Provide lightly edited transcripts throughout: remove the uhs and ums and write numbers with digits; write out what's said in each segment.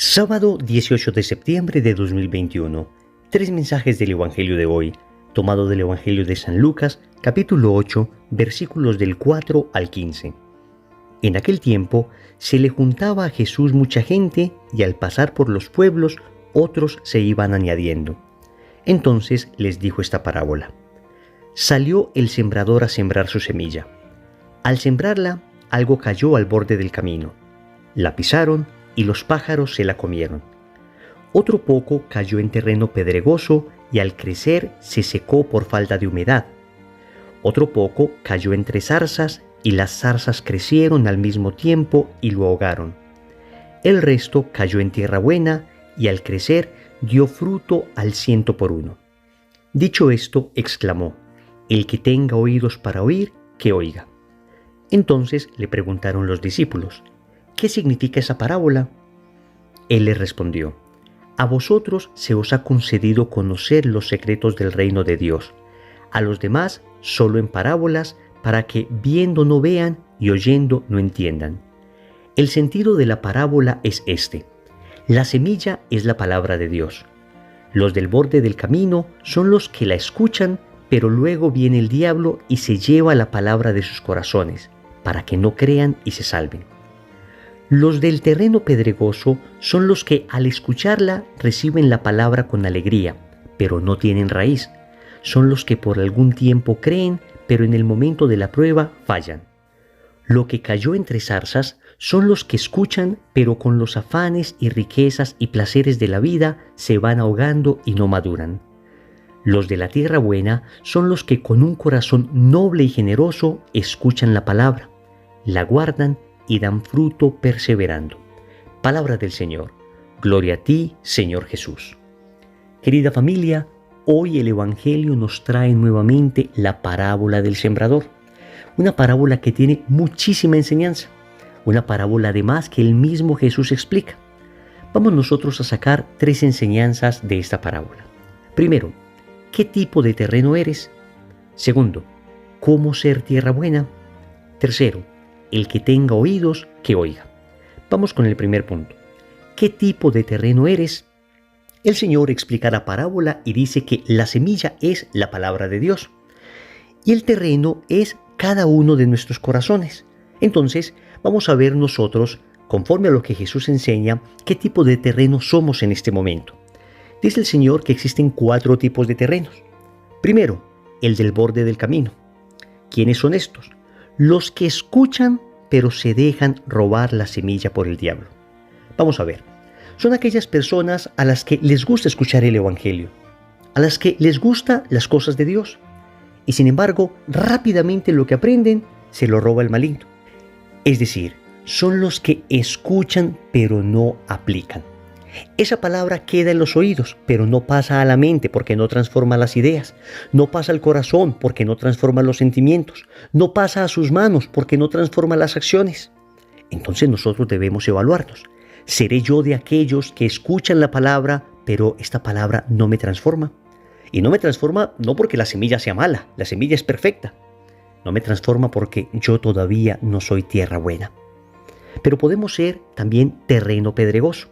Sábado 18 de septiembre de 2021. Tres mensajes del Evangelio de hoy, tomado del Evangelio de San Lucas, capítulo 8, versículos del 4 al 15. En aquel tiempo se le juntaba a Jesús mucha gente y al pasar por los pueblos otros se iban añadiendo. Entonces les dijo esta parábola. Salió el sembrador a sembrar su semilla. Al sembrarla, algo cayó al borde del camino. La pisaron y los pájaros se la comieron. Otro poco cayó en terreno pedregoso y al crecer se secó por falta de humedad. Otro poco cayó entre zarzas y las zarzas crecieron al mismo tiempo y lo ahogaron. El resto cayó en tierra buena y al crecer dio fruto al 100 por 1. Dicho esto, exclamó: El que tenga oídos para oír, que oiga. Entonces le preguntaron los discípulos: ¿Qué significa esa parábola? Él les respondió: A vosotros se os ha concedido conocer los secretos del reino de Dios. A los demás solo en parábolas, para que viendo no vean y oyendo no entiendan. El sentido de la parábola es este: la semilla es la palabra de Dios. Los del borde del camino son los que la escuchan, pero luego viene el diablo y se lleva la palabra de sus corazones, para que no crean y se salven. Los del terreno pedregoso son los que al escucharla reciben la palabra con alegría, pero no tienen raíz. Son los que por algún tiempo creen, pero en el momento de la prueba fallan. Lo que cayó entre zarzas son los que escuchan, pero con los afanes y riquezas y placeres de la vida se van ahogando y no maduran. Los de la tierra buena son los que con un corazón noble y generoso escuchan la palabra, la guardan y dan fruto perseverando. Palabra del Señor. Gloria a ti, Señor Jesús. Querida familia, hoy el Evangelio nos trae nuevamente la parábola del sembrador. Una parábola que tiene muchísima enseñanza. Una parábola además que el mismo Jesús explica. Vamos nosotros a sacar tres enseñanzas de esta parábola. Primero, ¿qué tipo de terreno eres? Segundo, ¿cómo ser tierra buena? Tercero, el que tenga oídos, que oiga. Vamos con el primer punto. ¿Qué tipo de terreno eres? El Señor explica la parábola y dice que la semilla es la palabra de Dios y el terreno es cada uno de nuestros corazones. Entonces, vamos a ver nosotros, conforme a lo que Jesús enseña, qué tipo de terreno somos en este momento. Dice el Señor que existen 4 tipos de terrenos. Primero, el del borde del camino. ¿Quiénes son estos? Los que escuchan pero se dejan robar la semilla por el diablo. Vamos a ver. Son aquellas personas a las que les gusta escuchar el Evangelio, a las que les gustan las cosas de Dios, y sin embargo, rápidamente lo que aprenden se lo roba el maligno. Es decir, son los que escuchan pero no aplican. Esa palabra queda en los oídos, pero no pasa a la mente porque no transforma las ideas. No pasa al corazón porque no transforma los sentimientos. No pasa a sus manos porque no transforma las acciones. Entonces nosotros debemos evaluarnos. ¿Seré yo de aquellos que escuchan la palabra, pero esta palabra no me transforma? Y no me transforma no porque la semilla sea mala, la semilla es perfecta. No me transforma porque yo todavía no soy tierra buena. Pero podemos ser también terreno pedregoso.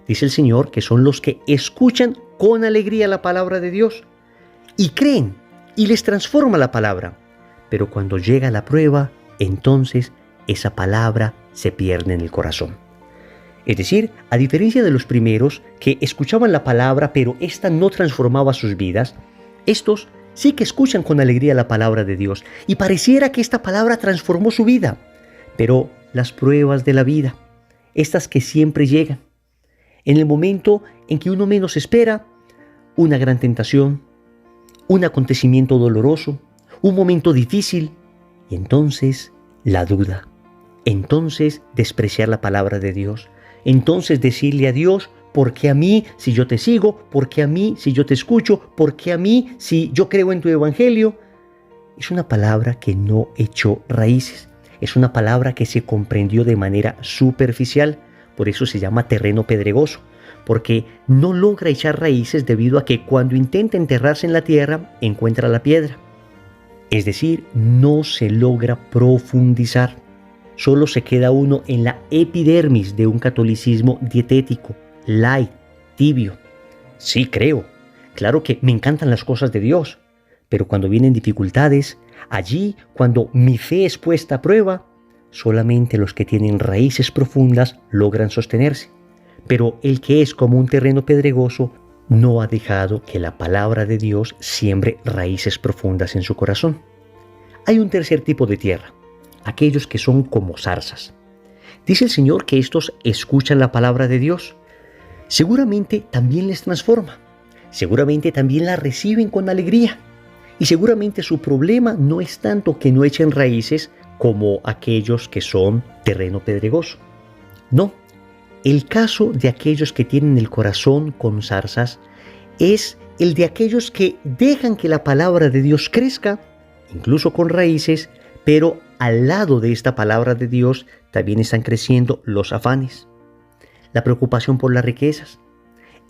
Dice el Señor que son los que escuchan con alegría la palabra de Dios y creen y les transforma la palabra. Pero cuando llega la prueba, entonces esa palabra se pierde en el corazón. Es decir, a diferencia de los primeros que escuchaban la palabra pero ésta no transformaba sus vidas, estos sí que escuchan con alegría la palabra de Dios y pareciera que esta palabra transformó su vida. Pero las pruebas de la vida, estas que siempre llegan, en el momento en que uno menos espera, una gran tentación, un acontecimiento doloroso, un momento difícil, y entonces la duda, entonces despreciar la palabra de Dios, entonces decirle a Dios: ¿por qué a mí si yo te sigo? ¿Por qué a mí si yo te escucho? ¿Por qué a mí si yo creo en tu evangelio? Es una palabra que no echó raíces, es una palabra que se comprendió de manera superficial. Por eso se llama terreno pedregoso, porque no logra echar raíces debido a que cuando intenta enterrarse en la tierra, encuentra la piedra. Es decir, no se logra profundizar. Solo se queda uno en la epidermis de un catolicismo dietético, light, tibio. Sí, creo. Claro que me encantan las cosas de Dios, pero cuando vienen dificultades, allí, cuando mi fe es puesta a prueba, solamente los que tienen raíces profundas logran sostenerse. Pero el que es como un terreno pedregoso no ha dejado que la palabra de Dios siembre raíces profundas en su corazón. Hay un tercer tipo de tierra, aquellos que son como zarzas. Dice el Señor que estos escuchan la palabra de Dios. Seguramente también les transforma. Seguramente también la reciben con alegría. Y seguramente su problema no es tanto que no echen raíces como aquellos que son terreno pedregoso. No, el caso de aquellos que tienen el corazón con zarzas es el de aquellos que dejan que la palabra de Dios crezca, incluso con raíces, pero al lado de esta palabra de Dios también están creciendo los afanes, la preocupación por las riquezas,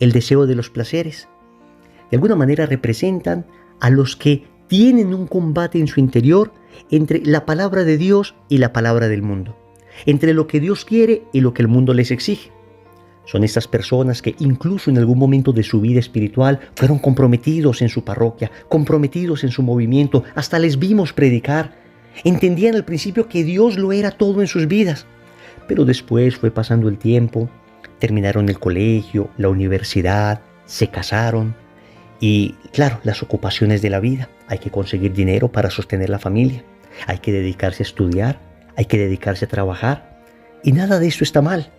el deseo de los placeres. De alguna manera representan a los que tienen un combate en su interior entre la palabra de Dios y la palabra del mundo, entre lo que Dios quiere y lo que el mundo les exige. Son estas personas que incluso en algún momento de su vida espiritual fueron comprometidos en su parroquia, comprometidos en su movimiento, hasta les vimos predicar. Entendían al principio que Dios lo era todo en sus vidas, pero después fue pasando el tiempo, terminaron el colegio, la universidad, se casaron y, claro, las ocupaciones de la vida. Hay que conseguir dinero para sostener la familia, hay que dedicarse a estudiar, hay que dedicarse a trabajar y nada de esto está mal.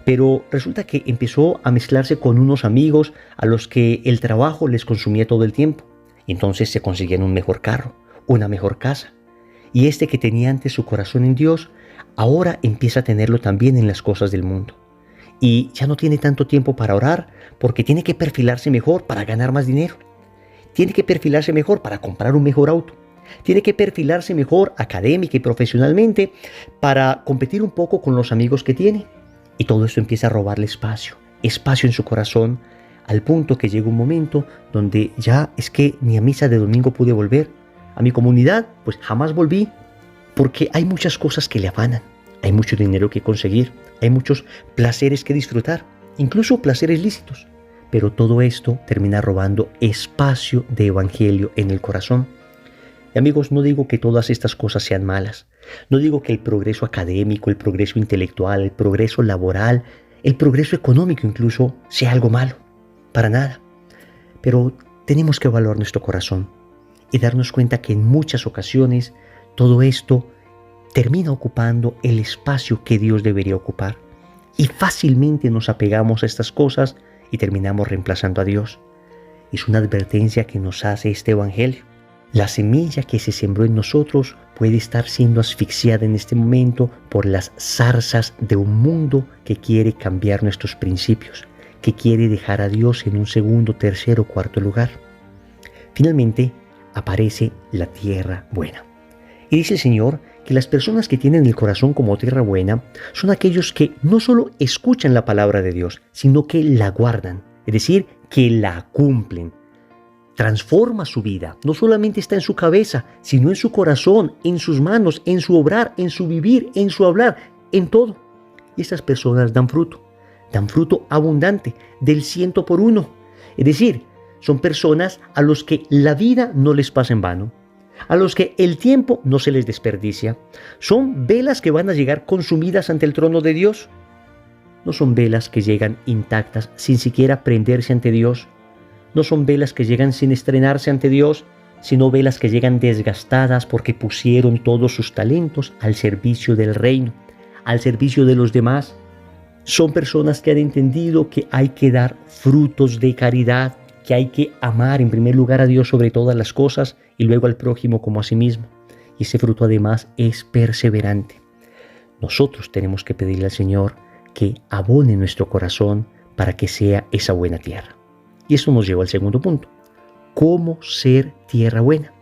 Pero resulta que empezó a mezclarse con unos amigos a los que el trabajo les consumía todo el tiempo. Entonces se conseguían un mejor carro, una mejor casa. Y este que tenía antes su corazón en Dios, ahora empieza a tenerlo también en las cosas del mundo. Y ya no tiene tanto tiempo para orar porque tiene que perfilarse mejor para ganar más dinero. Tiene que perfilarse mejor para comprar un mejor auto. Tiene que perfilarse mejor académica y profesionalmente para competir un poco con los amigos que tiene. Y todo esto empieza a robarle espacio en su corazón, al punto que llega un momento donde ya es que ni a misa de domingo pude volver. A mi comunidad, pues jamás volví, porque hay muchas cosas que le afanan, hay mucho dinero que conseguir, hay muchos placeres que disfrutar, incluso placeres lícitos. Pero todo esto termina robando espacio de evangelio en el corazón. Y amigos, no digo que todas estas cosas sean malas. No digo que el progreso académico, el progreso intelectual, el progreso laboral, el progreso económico incluso sea algo malo. Para nada. Pero tenemos que evaluar nuestro corazón y darnos cuenta que en muchas ocasiones todo esto termina ocupando el espacio que Dios debería ocupar. Y fácilmente nos apegamos a estas cosas y terminamos reemplazando a Dios. Es una advertencia que nos hace este evangelio. La semilla que se sembró en nosotros puede estar siendo asfixiada en este momento por las zarzas de un mundo que quiere cambiar nuestros principios, que quiere dejar a Dios en un segundo, tercero, cuarto lugar. Finalmente, aparece la tierra buena. Y dice el Señor que las personas que tienen el corazón como tierra buena son aquellos que no solo escuchan la palabra de Dios, sino que la guardan, es decir, que la cumplen. Transforma su vida, no solamente está en su cabeza, sino en su corazón, en sus manos, en su obrar, en su vivir, en su hablar, en todo. Y estas personas dan fruto abundante, del 100 por 1. Es decir, son personas a los que la vida no les pasa en vano, a los que el tiempo no se les desperdicia. Son velas que van a llegar consumidas ante el trono de Dios. No son velas que llegan intactas sin siquiera prenderse ante Dios. No son velas que llegan sin estrenarse ante Dios, sino velas que llegan desgastadas porque pusieron todos sus talentos al servicio del reino, al servicio de los demás. Son personas que han entendido que hay que dar frutos de caridad, que hay que amar en primer lugar a Dios sobre todas las cosas y luego al prójimo como a sí mismo. Y ese fruto además es perseverante. Nosotros tenemos que pedirle al Señor que abone nuestro corazón para que sea esa buena tierra. Y eso nos lleva al segundo punto. ¿Cómo ser tierra buena?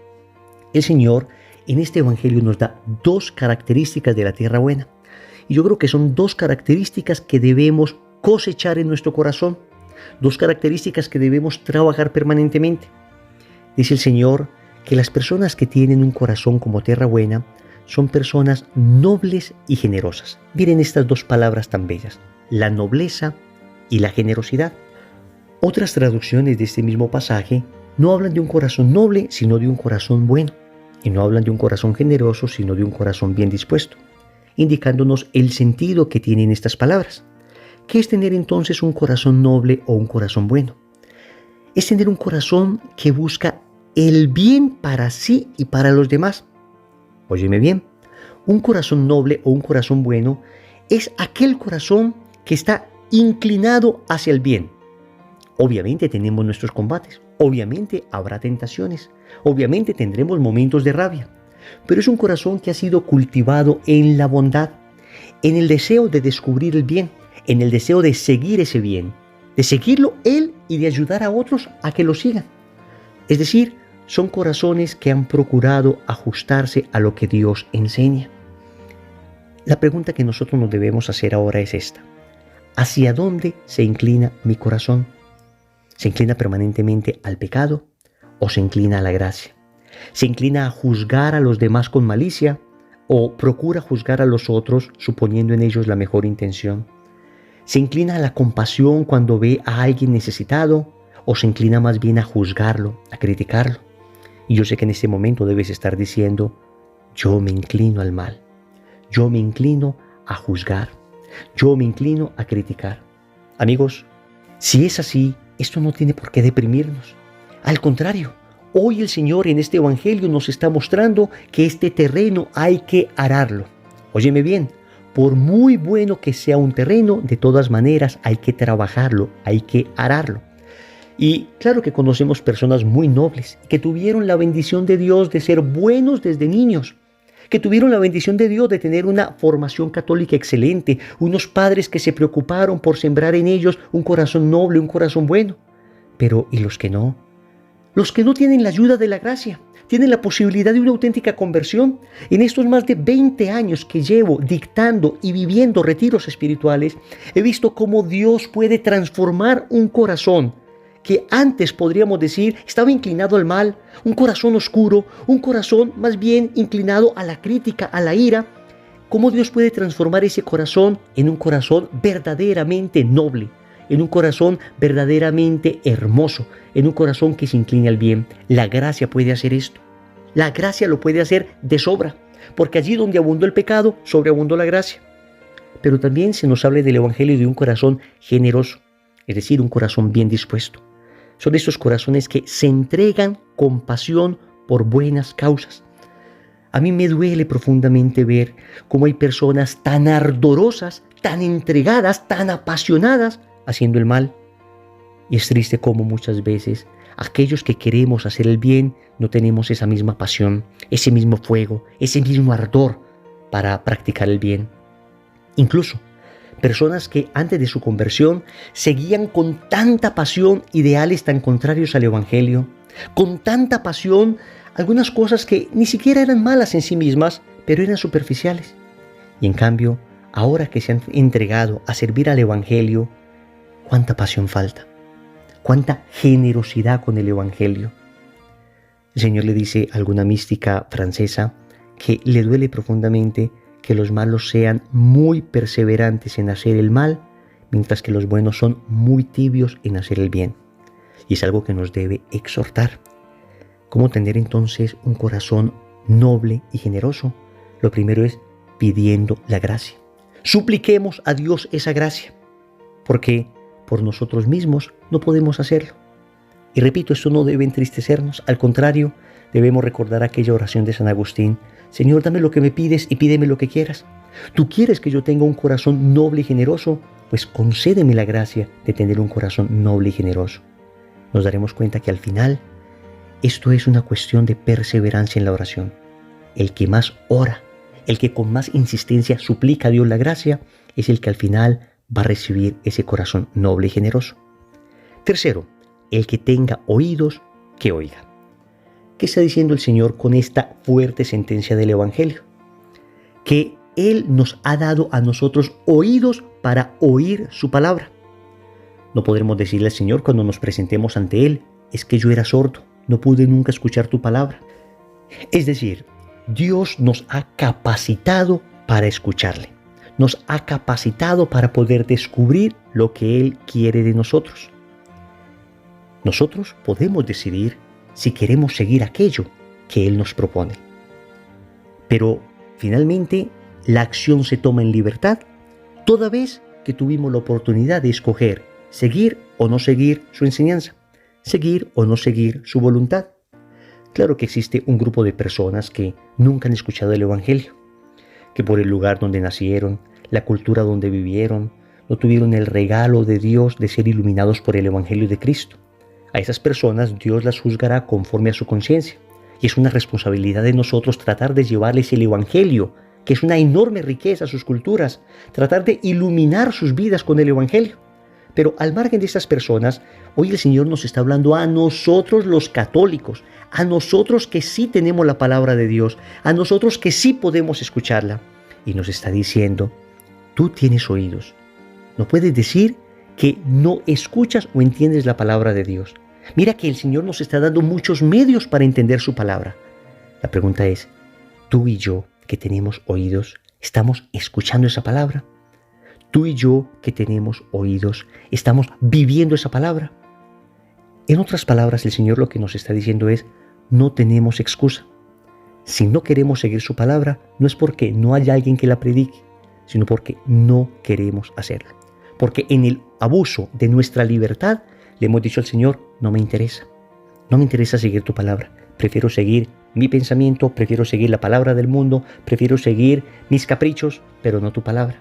El Señor en este evangelio nos da dos características de la tierra buena. Y yo creo que son dos características que debemos cosechar en nuestro corazón. Dos características que debemos trabajar permanentemente. Dice el Señor que las personas que tienen un corazón como tierra buena son personas nobles y generosas. Miren estas dos palabras tan bellas, la nobleza y la generosidad. Otras traducciones de este mismo pasaje no hablan de un corazón noble, sino de un corazón bueno, y no hablan de un corazón generoso, sino de un corazón bien dispuesto, indicándonos el sentido que tienen estas palabras. ¿Qué es tener entonces un corazón noble o un corazón bueno? Es tener un corazón que busca el bien para sí y para los demás. Óyeme bien, un corazón noble o un corazón bueno es aquel corazón que está inclinado hacia el bien. Obviamente tenemos nuestros combates, obviamente habrá tentaciones, obviamente tendremos momentos de rabia, pero es un corazón que ha sido cultivado en la bondad, en el deseo de descubrir el bien, en el deseo de seguir ese bien, de seguirlo él y de ayudar a otros a que lo sigan. Es decir, son corazones que han procurado ajustarse a lo que Dios enseña. La pregunta que nosotros nos debemos hacer ahora es esta: ¿hacia dónde se inclina mi corazón? ¿Se inclina permanentemente al pecado o se inclina a la gracia? ¿Se inclina a juzgar a los demás con malicia o procura juzgar a los otros suponiendo en ellos la mejor intención? ¿Se inclina a la compasión cuando ve a alguien necesitado o se inclina más bien a juzgarlo, a criticarlo? Y yo sé que en este momento debes estar diciendo: yo me inclino al mal, yo me inclino a juzgar, yo me inclino a criticar. Amigos, si es así, esto no tiene por qué deprimirnos. Al contrario, hoy el Señor en este Evangelio nos está mostrando que este terreno hay que ararlo. Óyeme bien, por muy bueno que sea un terreno, de todas maneras hay que trabajarlo, hay que ararlo. Y claro que conocemos personas muy nobles, que tuvieron la bendición de Dios de ser buenos desde niños, que tuvieron la bendición de Dios de tener una formación católica excelente, unos padres que se preocuparon por sembrar en ellos un corazón noble, un corazón bueno. Pero ¿y los que no? Los que no tienen la ayuda de la gracia, tienen la posibilidad de una auténtica conversión. En estos más de 20 años que llevo dictando y viviendo retiros espirituales, he visto cómo Dios puede transformar un corazón que antes podríamos decir estaba inclinado al mal, un corazón oscuro, un corazón más bien inclinado a la crítica, a la ira. ¿Cómo Dios puede transformar ese corazón en un corazón verdaderamente noble, en un corazón verdaderamente hermoso, en un corazón que se incline al bien? La gracia puede hacer esto. La gracia lo puede hacer de sobra, porque allí donde abundó el pecado, sobreabundó la gracia. Pero también se nos habla del Evangelio de un corazón generoso, es decir, un corazón bien dispuesto. Son estos corazones que se entregan con pasión por buenas causas. A mí me duele profundamente ver cómo hay personas tan ardorosas, tan entregadas, tan apasionadas haciendo el mal. Y es triste cómo muchas veces aquellos que queremos hacer el bien no tenemos esa misma pasión, ese mismo fuego, ese mismo ardor para practicar el bien. Incluso personas que antes de su conversión seguían con tanta pasión ideales tan contrarios al Evangelio, con tanta pasión algunas cosas que ni siquiera eran malas en sí mismas, pero eran superficiales. Y en cambio, ahora que se han entregado a servir al Evangelio, cuánta pasión falta, cuánta generosidad con el Evangelio. El Señor le dice a alguna mística francesa que le duele profundamente que los malos sean muy perseverantes en hacer el mal, mientras que los buenos son muy tibios en hacer el bien. Y es algo que nos debe exhortar. ¿Cómo tener entonces un corazón noble y generoso? Lo primero es pidiendo la gracia. Supliquemos a Dios esa gracia, porque por nosotros mismos no podemos hacerlo. Y repito, esto no debe entristecernos, al contrario, debemos recordar aquella oración de San Agustín: Señor, dame lo que me pides y pídeme lo que quieras. ¿Tú quieres que yo tenga un corazón noble y generoso? Pues concédeme la gracia de tener un corazón noble y generoso. Nos daremos cuenta que al final esto es una cuestión de perseverancia en la oración. El que más ora, el que con más insistencia suplica a Dios la gracia, es el que al final va a recibir ese corazón noble y generoso. Tercero, el que tenga oídos, que oiga. ¿Qué está diciendo el Señor con esta fuerte sentencia del Evangelio? Que Él nos ha dado a nosotros oídos para oír su palabra. No podremos decirle al Señor cuando nos presentemos ante Él: es que yo era sordo, no pude nunca escuchar tu palabra. Es decir, Dios nos ha capacitado para escucharle. nos ha capacitado para poder descubrir lo que Él quiere de nosotros. Nosotros podemos decidir si queremos seguir aquello que Él nos propone. Pero finalmente la acción se toma en libertad toda vez que tuvimos la oportunidad de escoger seguir o no seguir su enseñanza, seguir o no seguir su voluntad. Claro que existe un grupo de personas que nunca han escuchado el Evangelio, que por el lugar donde nacieron, la cultura donde vivieron, no tuvieron el regalo de Dios de ser iluminados por el Evangelio de Cristo. A esas personas Dios las juzgará conforme a su conciencia, y es una responsabilidad de nosotros tratar de llevarles el Evangelio, que es una enorme riqueza a sus culturas, tratar de iluminar sus vidas con el Evangelio. Pero al margen de estas personas, hoy el Señor nos está hablando a nosotros los católicos, a nosotros que sí tenemos la palabra de Dios, a nosotros que sí podemos escucharla. Y nos está diciendo, tú tienes oídos. No puedes decir que no escuchas o entiendes la palabra de Dios. Mira que el Señor nos está dando muchos medios para entender su palabra. La pregunta es, ¿tú y yo que tenemos oídos, estamos escuchando esa palabra? Tú y yo que tenemos oídos, ¿estamos viviendo esa palabra? En otras palabras, el Señor lo que nos está diciendo es, no tenemos excusa. Si no queremos seguir su palabra, no es porque no haya alguien que la predique, sino porque no queremos hacerlo. Porque en el abuso de nuestra libertad, le hemos dicho al Señor, no me interesa seguir tu palabra. Prefiero seguir mi pensamiento, prefiero seguir la palabra del mundo, prefiero seguir mis caprichos, pero no tu palabra.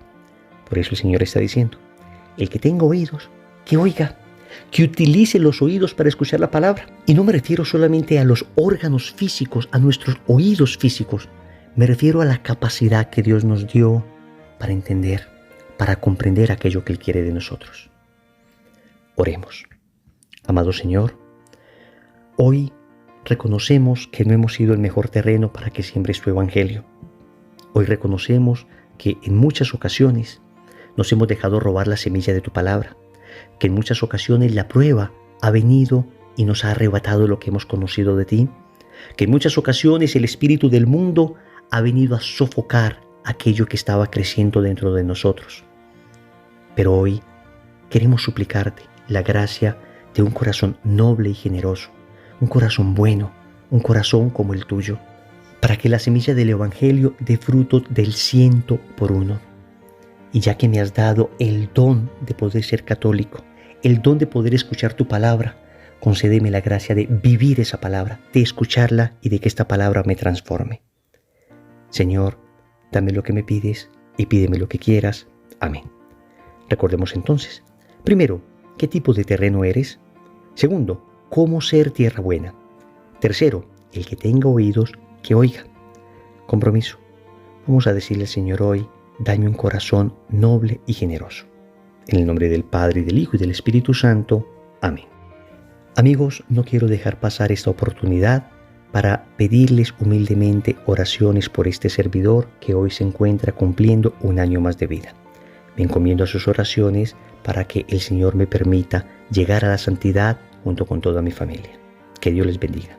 Por eso el Señor está diciendo, el que tenga oídos, que oiga, que utilice los oídos para escuchar la palabra. Y no me refiero solamente a los órganos físicos, a nuestros oídos físicos. Me refiero a la capacidad que Dios nos dio para entender, para comprender aquello que Él quiere de nosotros. Oremos. Amado Señor, hoy reconocemos que no hemos sido el mejor terreno para que siembres tu evangelio. Hoy reconocemos que en muchas ocasiones nos hemos dejado robar la semilla de tu palabra, que en muchas ocasiones la prueba ha venido y nos ha arrebatado lo que hemos conocido de ti, que en muchas ocasiones el espíritu del mundo ha venido a sofocar aquello que estaba creciendo dentro de nosotros. Pero hoy queremos suplicarte la gracia de un corazón noble y generoso, un corazón bueno, un corazón como el tuyo, para que la semilla del Evangelio dé fruto del 100%. Y ya que me has dado el don de poder ser católico, el don de poder escuchar tu palabra, concédeme la gracia de vivir esa palabra, de escucharla y de que esta palabra me transforme. Señor, dame lo que me pides y pídeme lo que quieras. Amén. Recordemos entonces, primero, ¿qué tipo de terreno eres? Segundo, ¿cómo ser tierra buena? Tercero, el que tenga oídos, que oiga. Compromiso. Vamos a decirle al Señor hoy, dame un corazón noble y generoso. En el nombre del Padre, y del Hijo, y del Espíritu Santo. Amén. Amigos, no quiero dejar pasar esta oportunidad para pedirles humildemente oraciones por este servidor que hoy se encuentra cumpliendo un año más de vida. Me encomiendo a sus oraciones para que el Señor me permita llegar a la santidad junto con toda mi familia. Que Dios les bendiga.